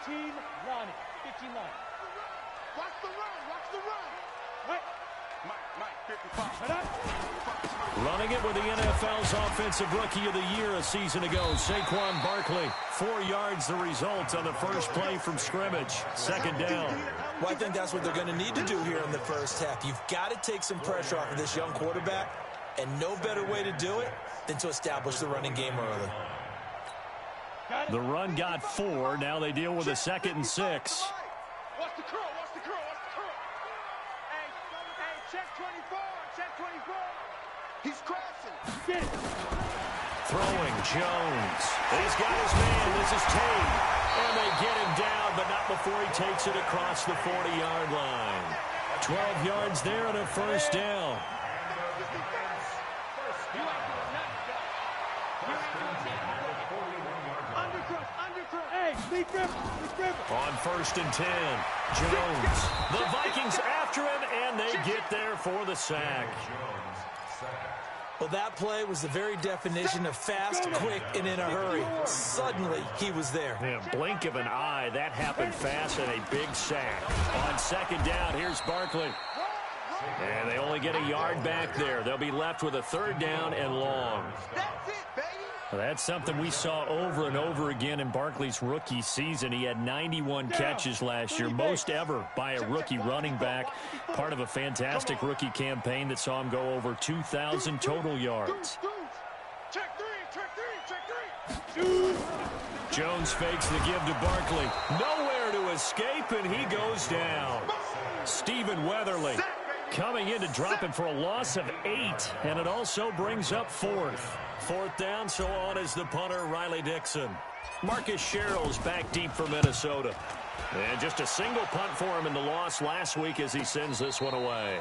15 Lonnie. 15 Lonnie. Watch the run. Watch the run. Mike, 55. Running it with the NFL's Offensive Rookie of the Year a season ago, Saquon Barkley. 4 yards the result on the first play from scrimmage. Second down. Well, I think that's what they're going to need to do here in the first half. You've got to take some pressure off of this young quarterback, and no better way to do it than to establish the running game early. The run got 4. Now they deal with a 2nd and 6. Watch the curl. Watch the curl. Watch the curl. Hey, check 24. Check 24. He's crashing. Throwing Jones. He's got his man. This is Tate. And they get him down, but not before he takes it across the 40-yard line. 12 yards there and a first down. On 1st and 10, Jones. The Vikings after him, and they get there for the sack. Well, that play was the very definition of fast, quick, and in a hurry. Suddenly, he was there. Yeah, blink of an eye, that happened fast and a big sack. On 2nd down, here's Barkley. And they only get a yard back there. They'll be left with a 3rd down and long. That's it, baby. Well, that's something we saw over and over again in Barkley's rookie season. He had 91 catches last year, most ever by a rookie running back. Part of a fantastic rookie campaign that saw him go over 2,000 total yards. Check three. Jones fakes the give to Barkley. Nowhere to escape, and he goes down. Stephen Weatherly coming in to drop it for a loss of 8, and it also brings up 4th. 4th down, so on is the punter, Riley Dixon. Marcus Sherrill's back deep for Minnesota. And just a single punt for him in the loss last week as he sends this one away.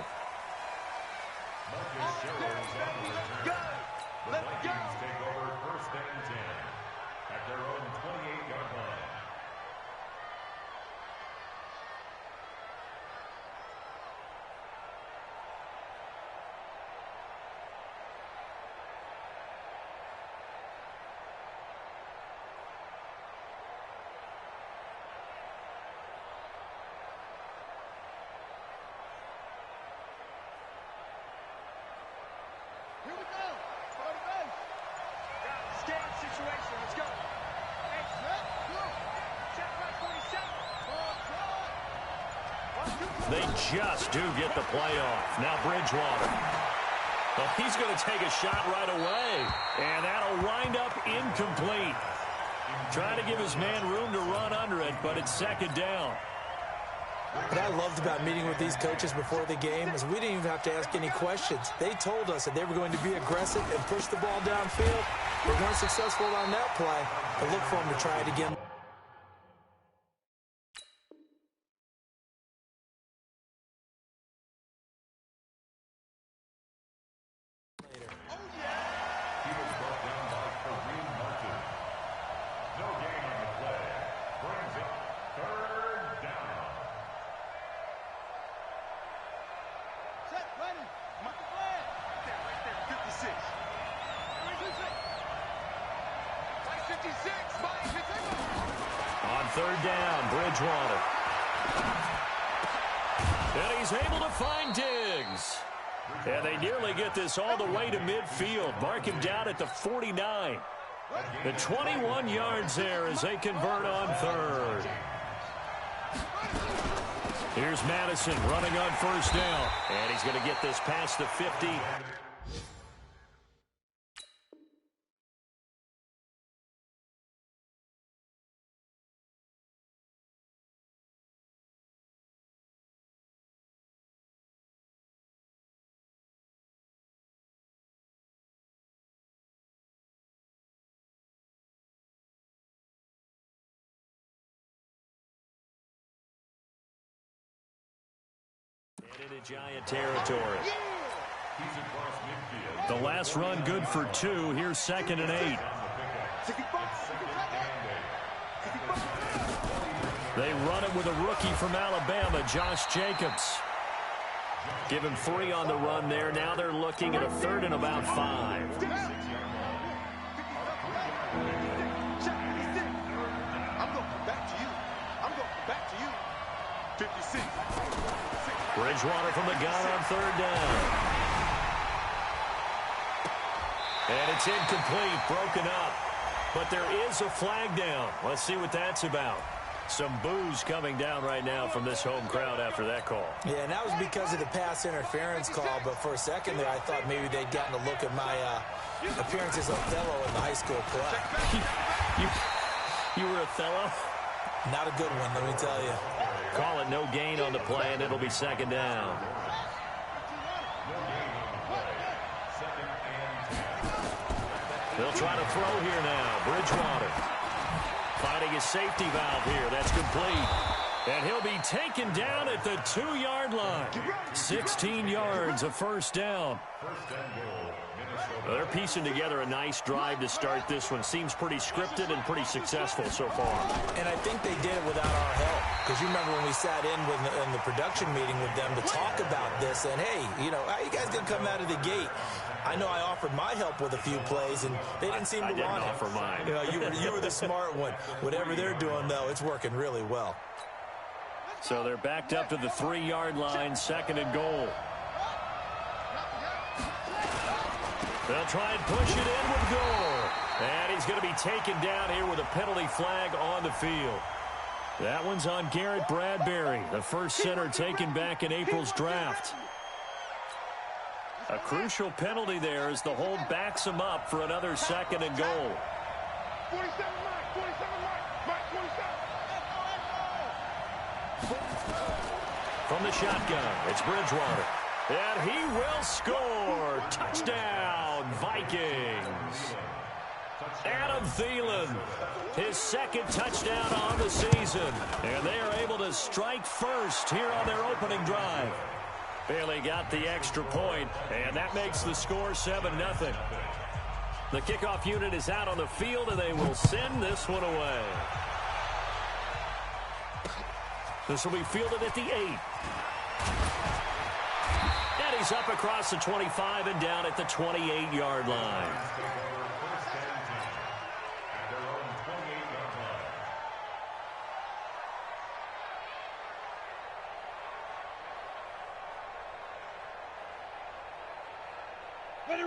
They just do get the playoff. Now Bridgewater. Well, he's going to take a shot right away. And that'll wind up incomplete. Trying to give his man room to run under it, but it's 2nd down. What I loved about meeting with these coaches before the game is we didn't even have to ask any questions. They told us that they were going to be aggressive and push the ball downfield. They weren't successful on that play, but look for them to try it again. On 3rd down, Bridgewater. And he's able to find Diggs. And they nearly get this all the way to midfield. Mark him down at the 49. The 21 yards there as they convert on 3rd. Here's Madison running on 1st down. And he's going to get this past the 50. Into Giant territory. The last run good for 2. Here's 2nd and 8. They run it with a rookie from Alabama, Josh Jacobs. Give him 3 on the run there. Now they're looking at a 3rd and about 5. 56. Bridgewater from the gun on third down. And it's incomplete, broken up. But there is a flag down. Let's see what that's about. Some boos coming down right now from this home crowd after that call. Yeah, and that was because of the pass interference call. But for a second there, I thought maybe they'd gotten a look at my appearance as Othello in the high school play. You were Othello? Not a good one, let me tell you. Call it no gain on the play, and it'll be second down. They'll try to throw here now. Bridgewater finding a safety valve here. That's complete. And he'll be taken down at the 2-yard line. 16 yards, a first down. Well, they're piecing together a nice drive to start this one. Seems pretty scripted and pretty successful so far. And I think they did it without our help. Because you remember when we sat in the production meeting with them to talk about this. And, hey, how you guys going to come out of the gate? I know I offered my help with a few plays, and they didn't seem to want it. I didn't offer mine. You were the smart one. Whatever they're doing, though, it's working really well. So they're backed up to the 3-yard line, second and goal. They'll try and push it in with Gore. And he's going to be taken down here with a penalty flag on the field. That one's on Garrett Bradbury, the first center taken back in April's draft. A crucial penalty there as the hold backs him up for another second and goal. 47 Mike, 47 Mike, 27. From the shotgun, it's Bridgewater. And he will score. Touchdown, Vikings. Adam Thielen, his second touchdown on the season. And they are able to strike first here on their opening drive. Bailey got the extra point, and that makes the score 7-0. The kickoff unit is out on the field, and they will send this one away. This will be fielded at the 8. And he's up across the 25 and down at the 28-yard line.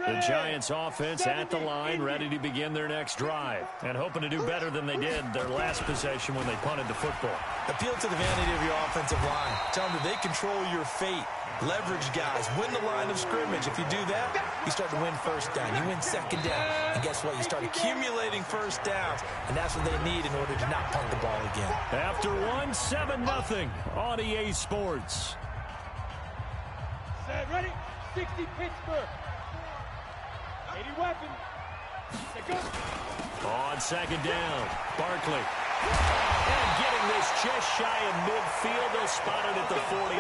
The Giants offense at the line, ready to begin their next drive, and hoping to do better than they did their last possession when they punted the football. Appeal to the vanity of your offensive line. Tell them that they control your fate. Leverage guys. Win the line of scrimmage. If you do that, you start to win first down. You win second down. And guess what? You start accumulating first downs, and that's what they need in order to not punt the ball again. After 7-0 on EA Sports. Set, ready? 60 Pittsburgh. 80 weapon. Set, go. On second down, Barkley. And getting this just shy of midfield. They'll spot it at the 49.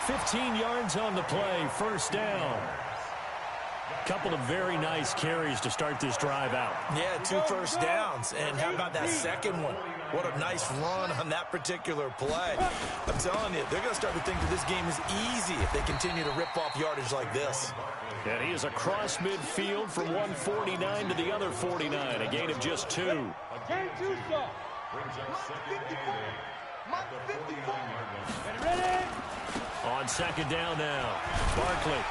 15 yards on the play, first down. Couple of very nice carries to start this drive out. Yeah, 2 first downs. And how about that second one? What a nice run on that particular play. I'm telling you, they're going to start to think that this game is easy if they continue to rip off yardage like this. And he is across midfield from 149 to the other 49, a gain of just 2. Game 2 stop. Ready? On second down now, Barkley.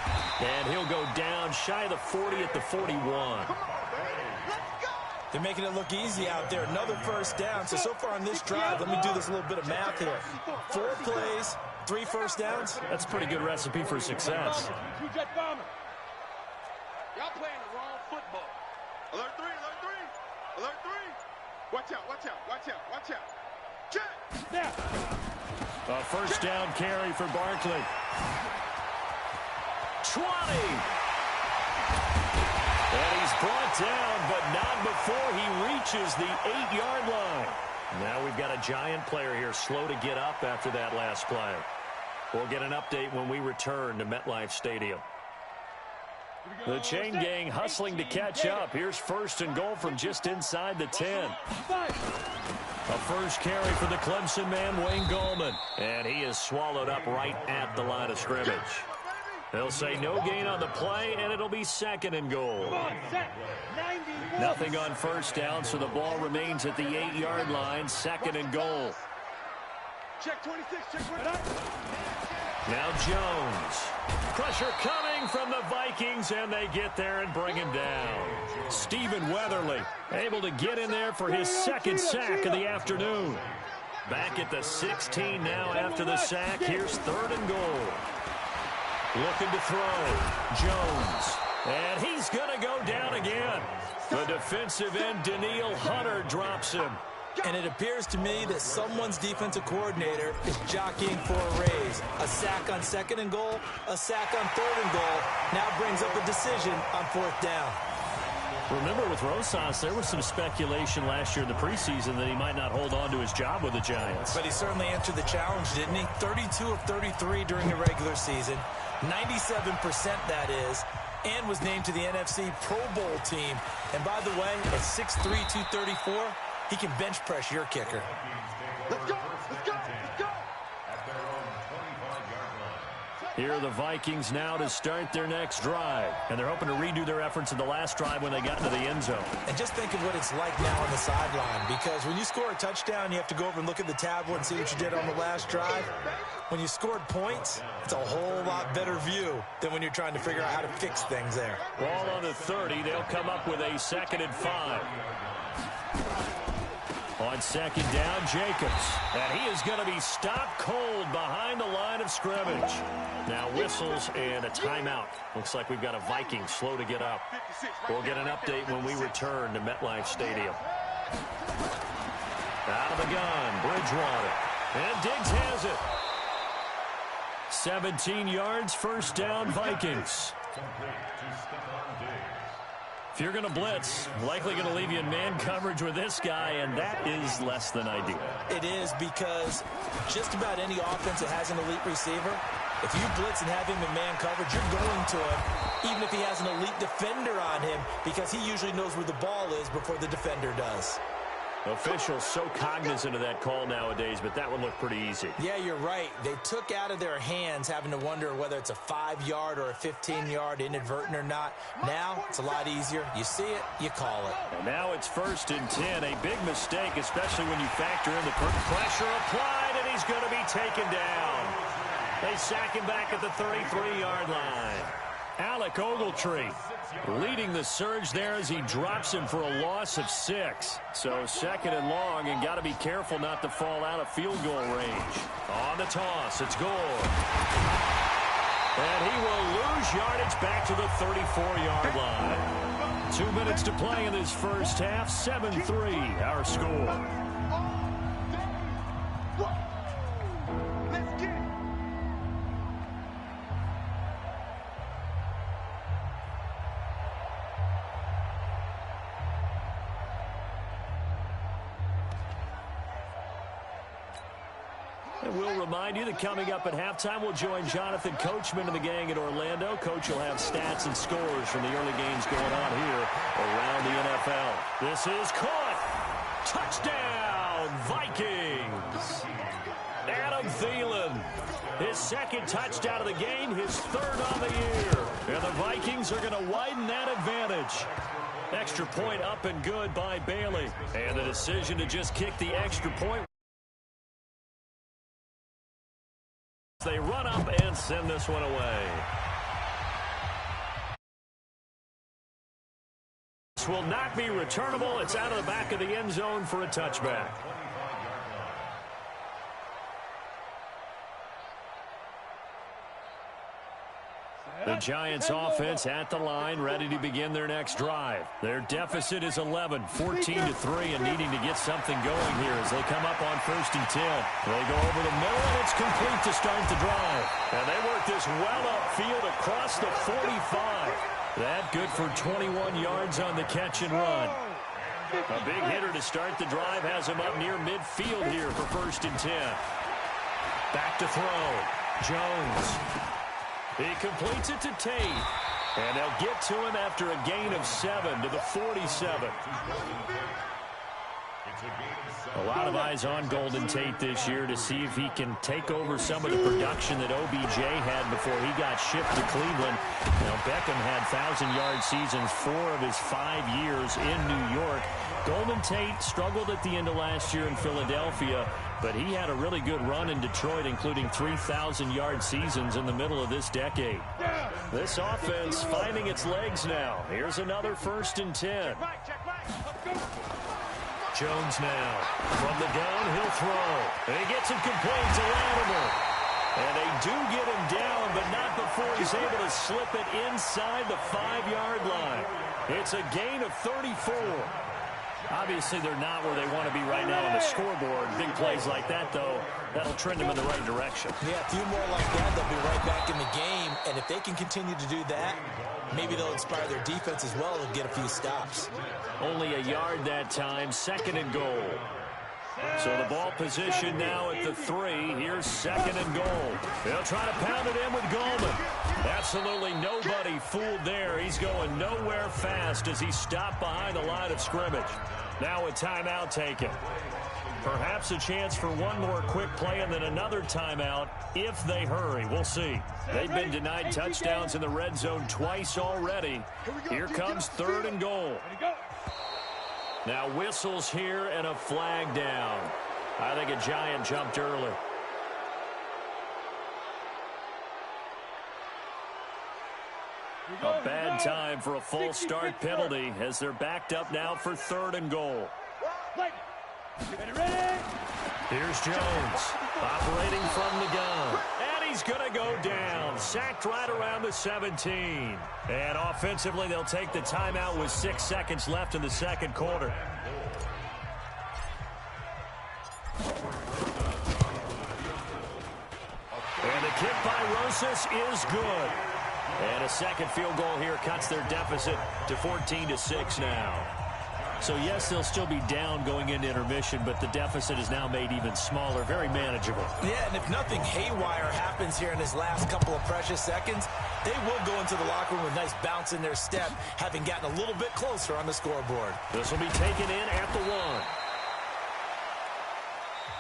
And he'll go down shy of the 40 at the 41. They're making it look easy out there. Another first down. So far on this drive, let me do this little bit of math here. 4 plays, 3 first downs. That's a pretty good recipe for success. Two-jet bomber. Y'all playing the wrong football. Alert 3, alert 3, alert 3. Watch out, watch out, watch out, watch out. Check. Snap. A first down carry for Barkley. 20. And he's brought down, but not before he reaches the 8-yard line. Now we've got a Giant player here slow to get up after that last play. We'll get an update when we return to MetLife Stadium. The chain gang hustling to catch up. Here's first and goal from just inside the 10. A first carry for the Clemson man, Wayne Gallman. And he is swallowed up right at the line of scrimmage. They'll say no gain on the play, and it'll be second and goal. Nothing on first down, so the ball remains at the 8-yard line, second and goal. Check 26, check 26. Now Jones. Pressure coming from the Vikings, and they get there and bring him down. Stephen Weatherly able to get in there for his second sack of the afternoon. Back at the 16 now after the sack. Here's 3rd and goal. Looking to throw. Jones. And he's going to go down again. The defensive end, Daniil Hunter, drops him. And it appears to me that someone's defensive coordinator is jockeying for a raise. A sack on 2nd and goal, a sack on 3rd and goal. Now brings up a decision on 4th down. Remember with Rosas, there was some speculation last year in the preseason that he might not hold on to his job with the Giants. But he certainly answered the challenge, didn't he? 32 of 33 during the regular season. 97% that is. And was named to the NFC Pro Bowl team. And by the way, at 6'3", 234, he can bench press your kicker. Let's go, let's go, let's go. Here are the Vikings now to start their next drive. And they're hoping to redo their efforts in the last drive when they got into the end zone. And just think of what it's like now on the sideline. Because when you score a touchdown, you have to go over and look at the tablet and see what you did on the last drive. When you scored points, it's a whole lot better view than when you're trying to figure out how to fix things there. Ball on the 30. They'll come up with a 2nd and 5. On 2nd down, Jacobs. And he is going to be stopped cold behind the line of scrimmage. Now whistles and a timeout. Looks like we've got a Viking slow to get up. We'll get an update when we return to MetLife Stadium. Out of the gun, Bridgewater. And Diggs has it. 17 yards, 1st down, Vikings. If you're going to blitz, likely going to leave you in man coverage with this guy, and that is less than ideal. It is, because just about any offense that has an elite receiver, if you blitz and have him in man coverage, you're going to him, even if he has an elite defender on him, because he usually knows where the ball is before the defender does. Officials so cognizant of that call nowadays, but that one looked pretty easy. Yeah, you're right. They took out of their hands having to wonder whether it's a 5-yard or a 15-yard, inadvertent or not. Now, it's a lot easier. You see it, you call it. And now it's 1st and 10. A big mistake, especially when you factor in the pressure applied, and he's going to be taken down. They sack him back at the 33-yard line. Alec Ogletree leading the surge there as he drops him for a loss of 6. So 2nd and long, and got to be careful not to fall out of field goal range. On the toss, it's Gore. And he will lose yardage back to the 34-yard line. 2 minutes to play in this first half. 7-3 our score. Let's get it. And we'll remind you that coming up at halftime, we'll join Jonathan Coachman and the gang in Orlando. Coach will have stats and scores from the early games going on here around the NFL. This is caught. Touchdown, Vikings. Adam Thielen, his 2nd touchdown of the game, his 3rd on the year. And the Vikings are going to widen that advantage. Extra point up and good by Bailey. And the decision to just kick the extra point. They run up and send this one away. This will not be returnable. It's out of the back of the end zone for a touchback. The Giants offense at the line, ready to begin their next drive. Their deficit is 11, 14-3, and needing to get something going here as they come up on 1st and 10. They go over the middle, and it's complete to start the drive. And they work this well upfield across the 45. That good for 21 yards on the catch and run. A big hitter to start the drive has him up near midfield here for 1st and 10. Back to throw. Jones. He completes it to Tate. And they'll get to him after a gain of 7 to the 47. A lot of eyes on Golden Tate this year to see if he can take over some of the production that OBJ had before he got shipped to Cleveland. Now, Beckham had 1,000-yard seasons 4 of his 5 years in New York. Golden Tate struggled at the end of last year in Philadelphia, but he had a really good run in Detroit, including 3,000-yard seasons in the middle of this decade. This offense finding its legs now. Here's another 1st and 10. Jones now from the gun, he'll throw. And he gets it complete to Latimer. And they do get him down, but not before he's able to slip it inside the 5-yard line. It's a gain of 34. Obviously, they're not where they want to be right now on the scoreboard. Big plays like that, though, that'll trend them in the right direction. Yeah, a few more like that, they'll be right back in the game. And if they can continue to do that, maybe they'll inspire their defense as well and get a few stops. Only a yard that time, 2nd and goal. So the ball position now at the 3. Here's 2nd and goal. They'll try to pound it in with Goldman. Absolutely nobody fooled there. He's going nowhere fast as he stopped behind the line of scrimmage. Now a timeout taken. Perhaps a chance for one more quick play and then another timeout if they hurry. We'll see. They've been denied touchdowns in the red zone twice already. Here comes 3rd and goal. Now whistles here and a flag down. I think a Giant jumped early. A bad time for a false start penalty as they're backed up now for 3rd and goal. Here's Jones operating from the gun. And he's going to go down. Sacked right around the 17. And offensively, they'll take the timeout with 6 seconds left in the 2nd quarter. And the kick by Rosas is good. And a 2nd field goal here cuts their deficit to 14-6 now. So, yes, they'll still be down going into intermission, but the deficit is now made even smaller, very manageable. Yeah, and if nothing haywire happens here in his last couple of precious seconds, they will go into the locker room with a nice bounce in their step, having gotten a little bit closer on the scoreboard. This will be taken in at the 1.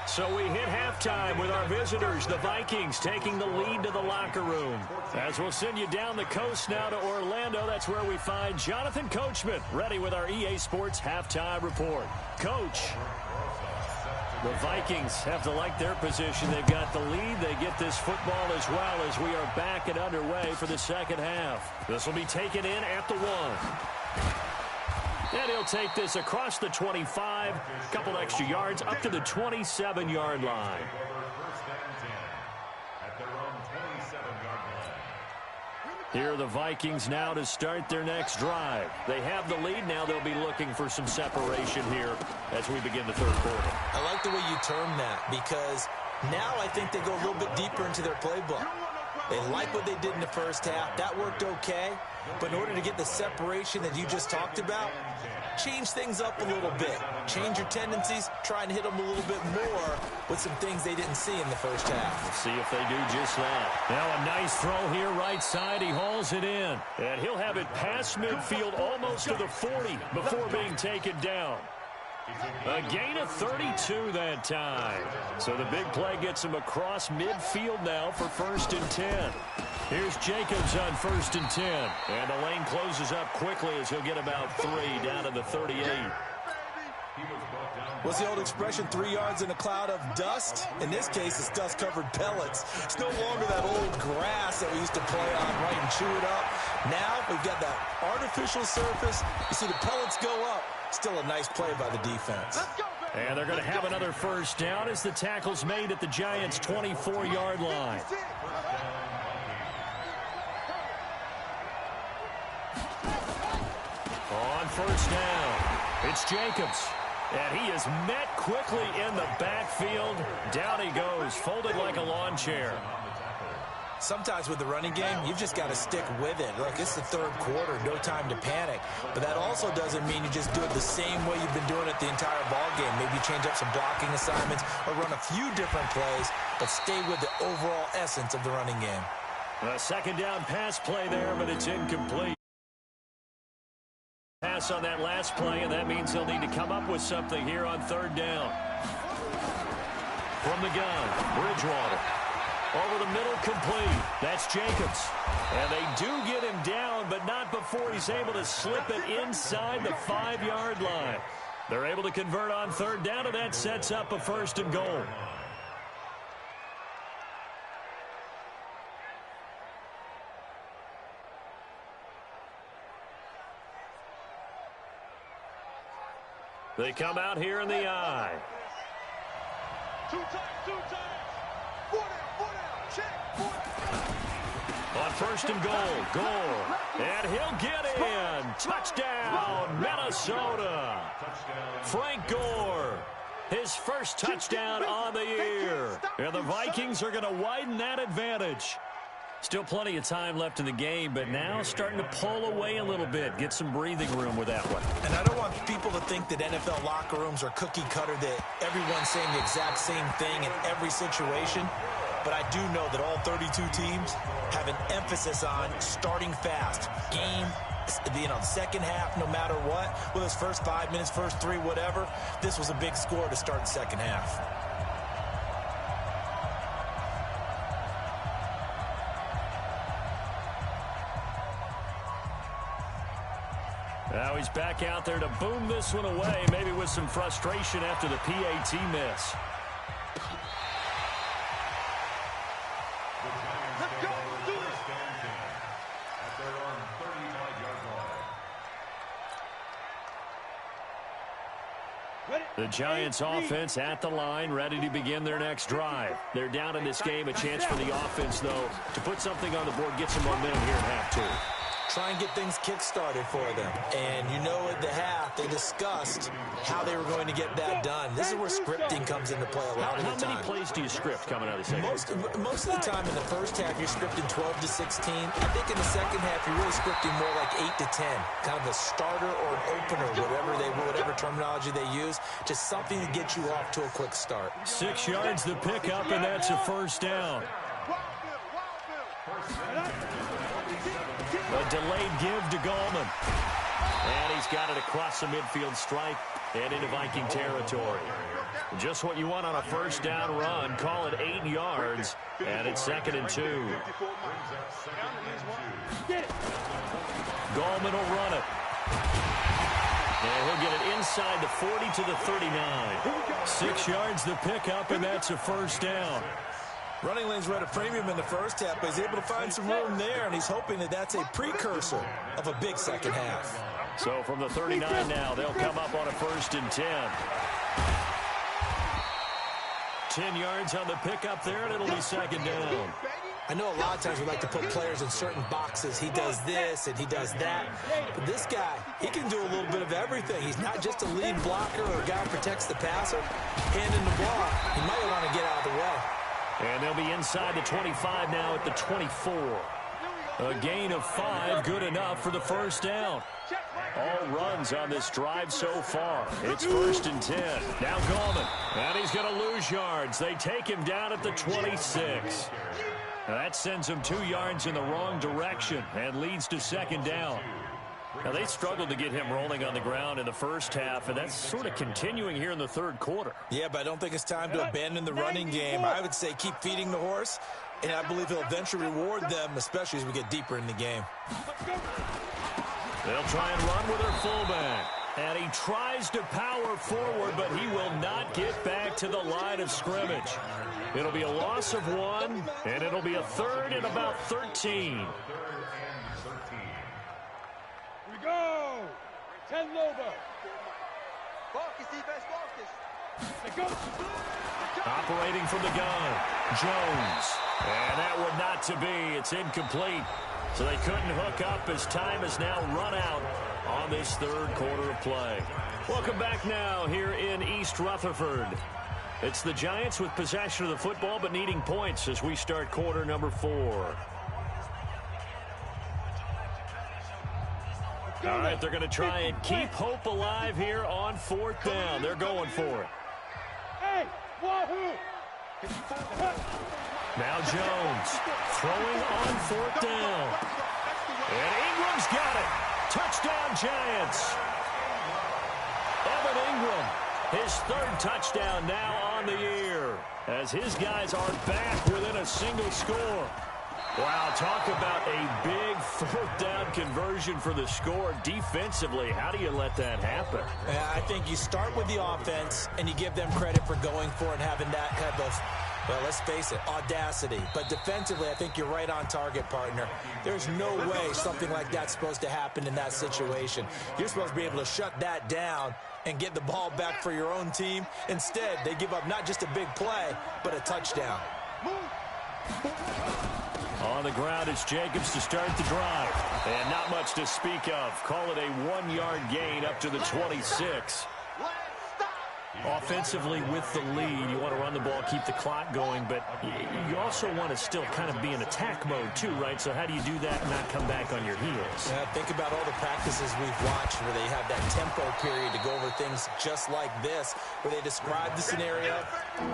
So we hit halftime with our visitors, the Vikings, taking the lead to the locker room. As we'll send you down the coast now to Orlando, that's where we find Jonathan Coachman, ready with our EA Sports halftime report. Coach, the Vikings have to like their position. They've got the lead. They get this football as well as we are back and underway for the 2nd half. This will be taken in at the 1. And he'll take this across the 25, couple extra yards, up to the 27-yard line. Here are the Vikings now to start their next drive. They have the lead. Now they'll be looking for some separation here as we begin the 3rd quarter. I like the way you term that because now I think they go a little bit deeper into their playbook. They like what they did in the 1st half. That worked okay. But in order to get the separation that you just talked about, change things up a little bit. Change your tendencies. Try and hit them a little bit more with some things they didn't see in the 1st half. We'll see if they do just that. Now a nice throw here right side. He hauls it in. And he'll have it past midfield almost to the 40 before being taken down. A gain of 32 that time. So the big play gets him across midfield now for 1st and 10. Here's Jacobs on 1st and 10. And the lane closes up quickly as he'll get about 3 down to the 38. What's the old expression, 3 yards in a cloud of dust? In this case, it's dust-covered pellets. It's no longer that old grass that we used to play on, right, and chew it up. Now we've got that artificial surface. You see the pellets go up. Still a nice play by the defense. And they're going to have another 1st down as the tackle's made at the Giants' 24-yard line. On 1st down, it's Jacobs. And he is met quickly in the backfield. Down he goes, folded like a lawn chair. Sometimes with the running game, you've just got to stick with it. Look, it's the 3rd quarter, no time to panic. But that also doesn't mean you just do it the same way you've been doing it the entire ball game. Maybe change up some blocking assignments or run a few different plays, but stay with the overall essence of the running game. A 2nd down pass play there, but it's incomplete. Pass on that last play, and that means they'll need to come up with something here on 3rd down. From the gun, Bridgewater. Over the middle, complete. That's Jacobs. And they do get him down, but not before he's able to slip it inside the 5-yard line. They're able to convert on third down, and that sets up a 1st and goal. They come out here in the eye. Two times. Four down, check, 4 down. On 1st and goal, and he'll get in. Touchdown, Minnesota. Frank Gore, his first touchdown on the year. And the Vikings are going to widen that advantage. Still plenty of time left in the game, but now starting to pull away a little bit. Get some breathing room with that one. And I don't want people to think that NFL locker rooms are cookie cutter, that everyone's saying the exact same thing in every situation. But I do know that all 32 teams have an emphasis on starting fast. Game, second half, no matter what. Whether it's first 5 minutes, first 3, whatever. This was a big score to start the second half. Now he's back out there to boom this one away, maybe with some frustration after the PAT miss. Let's go, let's do this. The Giants offense at the line, ready to begin their next drive. They're down in this game. A chance for the offense, though, to put something on the board, get some momentum here in half 2. Try and get things kick-started for them. And you know at the half, they discussed how they were going to get that done. This is where scripting comes into play a lot of the time. How many plays do you script coming out of the second half? Most of the time in the first half, you're scripting 12 to 16. I think in the second half, you're really scripting more like 8 to 10. Kind of a starter or an opener, whatever terminology they use. Just something to get you off to a quick start. 6 yards the pickup, and that's a 1st down. A delayed give to Gallman. And he's got it across the midfield stripe and into Viking territory. Just what you want on a 1st down run. Call it 8 yards, and it's 2nd and 2. Gallman will run it. And he'll get it inside the 40 to the 39. 6 yards the pickup, and that's a 1st down. Running lanes were at a premium in the first half, but he's able to find some room there, and he's hoping that that's a precursor of a big second half. So from the 39 now, they'll come up on a 1st and 10. 10 yards on the pickup there, and it'll be 2nd down. I know a lot of times we like to put players in certain boxes. He does this and he does that. But this guy, he can do a little bit of everything. He's not just a lead blocker or a guy who protects the passer. Handing the ball, he might want to get out of the way. And they'll be inside the 25 now at the 24. A gain of 5, good enough for the 1st down. All runs on this drive so far. It's 1st and 10. Now Gallman. And he's going to lose yards. They take him down at the 26. Now that sends him 2 yards in the wrong direction and leads to 2nd down. Now, they struggled to get him rolling on the ground in the first half, and that's sort of continuing here in the 3rd quarter. Yeah, but I don't think it's time to abandon the running game. I would say keep feeding the horse, and I believe he'll eventually reward them, especially as we get deeper in the game. They'll try and run with their fullback. And he tries to power forward, but he will not get back to the line of scrimmage. It'll be a loss of 1, and it'll be a 3rd and about 13. Go! 10 Lobo. Focus, defense, focus. Operating from the gun, Jones. And that would not to be. It's incomplete. So they couldn't hook up as time has now run out on this 3rd quarter of play. Welcome back now here in East Rutherford. It's the Giants with possession of the football but needing points as we start quarter number 4. All right, they're going to try and keep hope alive here on 4th down. They're going for it. Hey, wahoo! Now Jones throwing on 4th down. And Ingram's got it. Touchdown, Giants. Evan Ingram, his 3rd touchdown now on the year, as his guys are back within a single score. Wow, talk about a big fourth down conversion for the score. Defensively, how do you let that happen? I think you start with the offense, and you give them credit for going for it and having that type of, well, let's face it, audacity. But defensively, I think you're right on target, partner. There's no way something like that's supposed to happen in that situation. You're supposed to be able to shut that down and get the ball back for your own team. Instead, they give up not just a big play, but a touchdown. On the ground, it's Jacobs to start the drive. And not much to speak of. Call it a 1-yard gain up to the 26. Offensively with the lead, you want to run the ball, keep the clock going, but you also want to still kind of be in attack mode too, right? So how do you do that and not come back on your heels? Yeah, think about all the practices we've watched where they have that tempo period to go over things just like this, where they describe the scenario,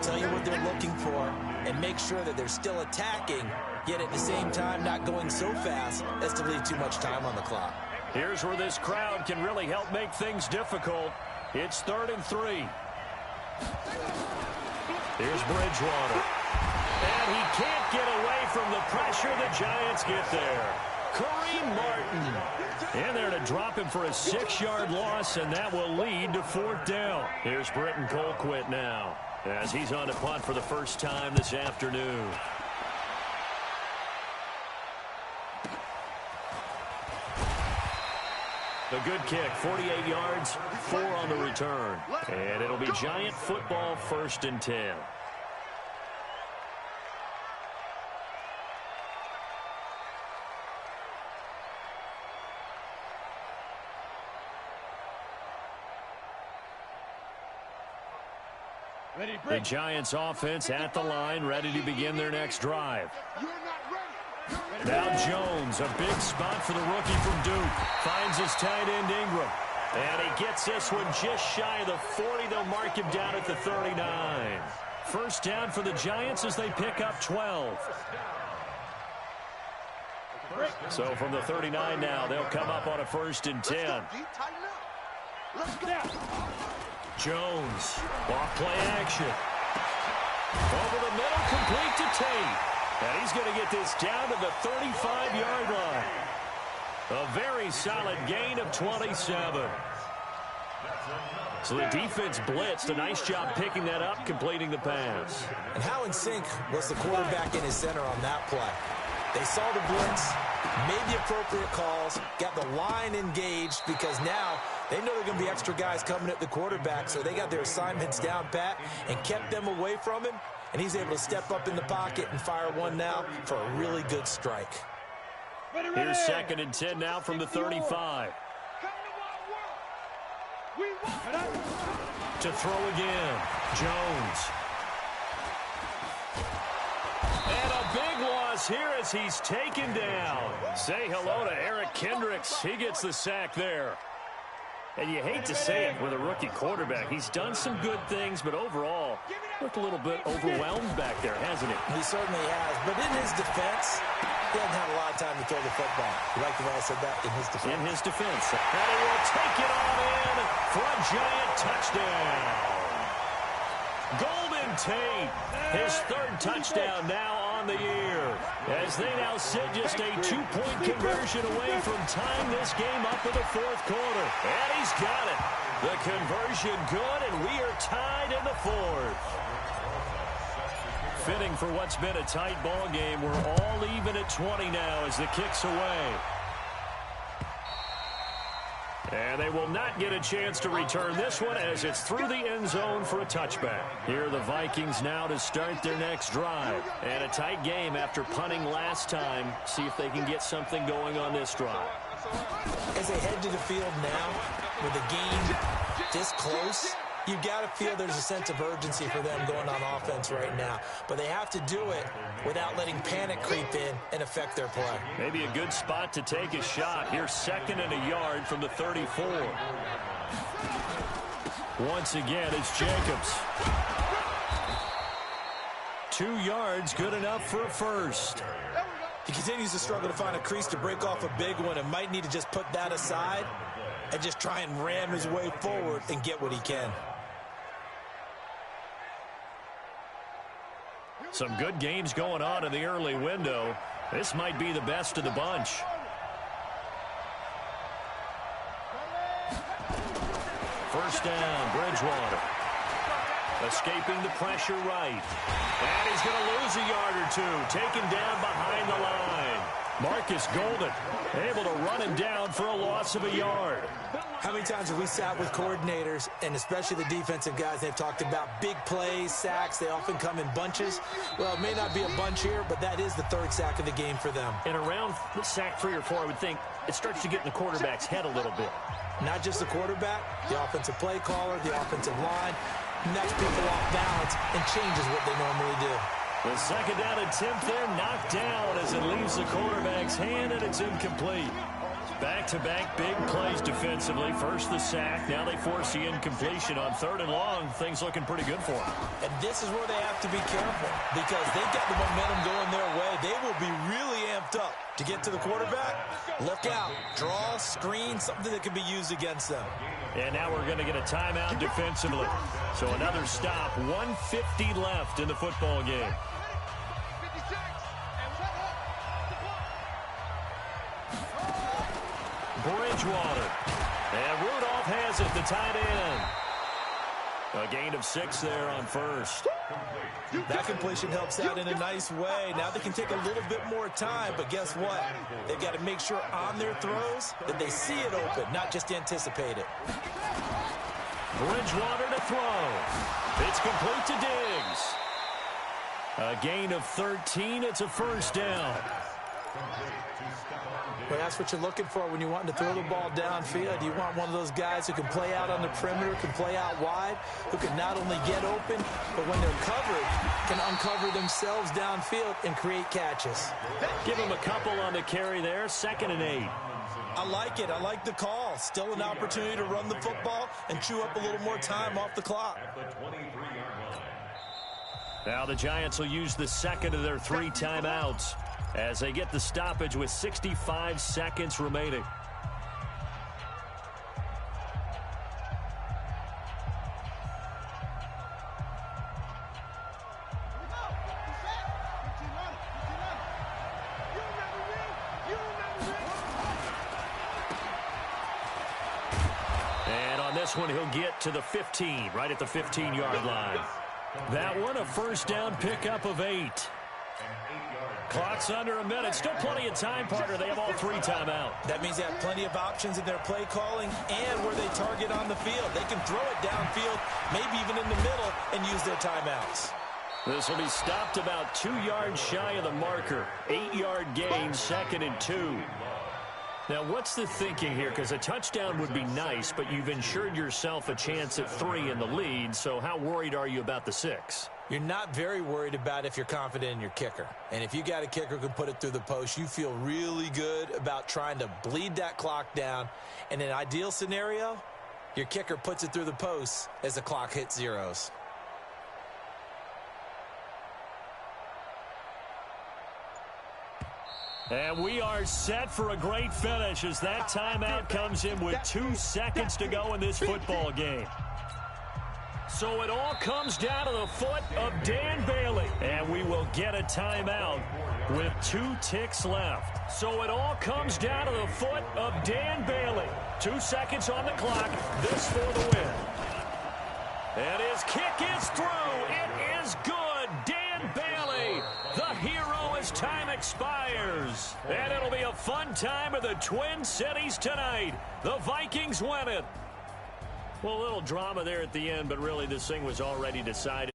tell you what they're looking for, and make sure that they're still attacking, yet at the same time not going so fast as to leave too much time on the clock. Here's where this crowd can really help make things difficult. It's 3rd and 3. Here's Bridgewater. And he can't get away from the pressure. The Giants get there. Kareem Martin. And they're to drop him for a 6-yard loss, and that will lead to 4th down. Here's Britton Colquitt now, as he's on to punt for the first time this afternoon. A good kick, 48 yards, 4 on the return. And it'll be Giant football, 1st and 10. The Giants offense at the line, ready to begin their next drive. Now Jones, a big spot for the rookie from Duke. Finds his tight end Ingram. And he gets this one just shy of the 40. They'll mark him down at the 39. First down for the Giants as they pick up 12. So from the 39 now, they'll come up on a 1st and 10. Jones, off play action. Over the middle, complete to Tate. And he's going to get this down to the 35-yard line. A very solid gain of 27. So the defense blitzed. A nice job picking that up, completing the pass. And how in sync was the quarterback in his center on that play? They saw the blitz, made the appropriate calls, got the line engaged, because now they know there are going to be extra guys coming at the quarterback, so they got their assignments down pat and kept them away from him. And he's able to step up in the pocket and fire one now for a really good strike. Here's 2nd and 10 now from the 35. To throw again, Jones. And a big loss here as he's taken down. Say hello to Eric Kendricks. He gets the sack there. And you hate to say it with a rookie quarterback. He's done some good things, but overall, looked a little bit overwhelmed back there, hasn't he? He certainly has. But in his defense, he hasn't had a lot of time to throw the football. You like the way I said that? In his defense. In his defense. And he will take it on in for a Giant touchdown. Golden Tate, his 3rd touchdown now on the year, as they now sit just a 2-point conversion away from tying this game up in the 4th quarter. And he's got it. The conversion good, and we are tied in the 4th. Fitting for what's been a tight ball game. We're all even at 20 now as the kick's away. And they will not get a chance to return this one as it's through the end zone for a touchback. Here are the Vikings now to start their next drive. And a tight game after punting last time. See if they can get something going on this drive. As they head to the field now, with the game this close, you've got to feel there's a sense of urgency for them going on offense right now. But they have to do it without letting panic creep in and affect their play. Maybe a good spot to take a shot. Here's 2nd and a yard from the 34. Once again, it's Jacobs. 2 yards, good enough for a first. He continues to struggle to find a crease to break off a big one and might need to just put that aside and just try and ram his way forward and get what he can. Some good games going on in the early window. This might be the best of the bunch. First down, Bridgewater. Escaping the pressure right. And he's going to lose a yard or two. Taken down behind the line. Marcus Golden able to run him down for a loss of a yard. How many times have we sat with coordinators, and especially the defensive guys, they've talked about big plays, sacks. They often come in bunches. Well, it may not be a bunch here, but that is the third sack of the game for them. And around sack 3 or 4, I would think it starts to get in the quarterback's head a little bit. Not just the quarterback, the offensive play caller, the offensive line, knocks people off balance and changes what they normally do. The second down attempt there knocked down as it leaves the quarterback's hand, and it's incomplete. Back-to-back big plays defensively. First the sack. Now they force the incompletion on 3rd and long. Things looking pretty good for them. And this is where they have to be careful because they've got the momentum going their way. They will be really amped up to get to the quarterback. Look out. Draw, screen, something that can be used against them. And now we're going to get a timeout defensively. So another stop. 1:50 left in the football game. Bridgewater. And Rudolph has it, the tight end. A gain of 6 there on first. That completion helps out in a nice way. Now they can take a little bit more time, but guess what? They've got to make sure on their throws that they see it open, not just anticipate it. Bridgewater to throw. It's complete to Diggs. A gain of 13. It's a first down. Well, that's what you're looking for when you're wanting to throw the ball downfield. You want one of those guys who can play out on the perimeter, can play out wide, who can not only get open, but when they're covered, can uncover themselves downfield and create catches. Give them a couple on the carry there. 2nd and 8. I like it. I like the call. Still an opportunity to run the football and chew up a little more time off the clock. Now the Giants will use the second of their 3 timeouts as they get the stoppage with 65 seconds remaining. And on this one, he'll get to the 15, right at the 15-yard line. That one, a first down pickup of 8. Clock's under a minute. Still plenty of time, partner. They have all 3 timeouts. That means they have plenty of options in their play calling and where they target on the field. They can throw it downfield, maybe even in the middle, and use their timeouts. This will be stopped about 2 yards shy of the marker. 8-yard gain, 2nd and 2. Now, what's the thinking here? Because a touchdown would be nice, but you've ensured yourself a chance at 3 in the lead, so how worried are you about the 6? You're not very worried about if you're confident in your kicker. And if you got a kicker who can put it through the post, you feel really good about trying to bleed that clock down. In an ideal scenario, your kicker puts it through the post as the clock hits zeros. And we are set for a great finish as that timeout comes in with 2 seconds to go in this football game. So it all comes down to the foot of Dan Bailey. And we will get a timeout with 2 ticks left. So it all comes down to the foot of Dan Bailey. 2 seconds on the clock. This for the win. And his kick is through. It is good. Dan Bailey, the hero as time expires. And it'll be a fun time in the Twin Cities tonight. The Vikings win it. Well, a little drama there at the end, but really this thing was already decided.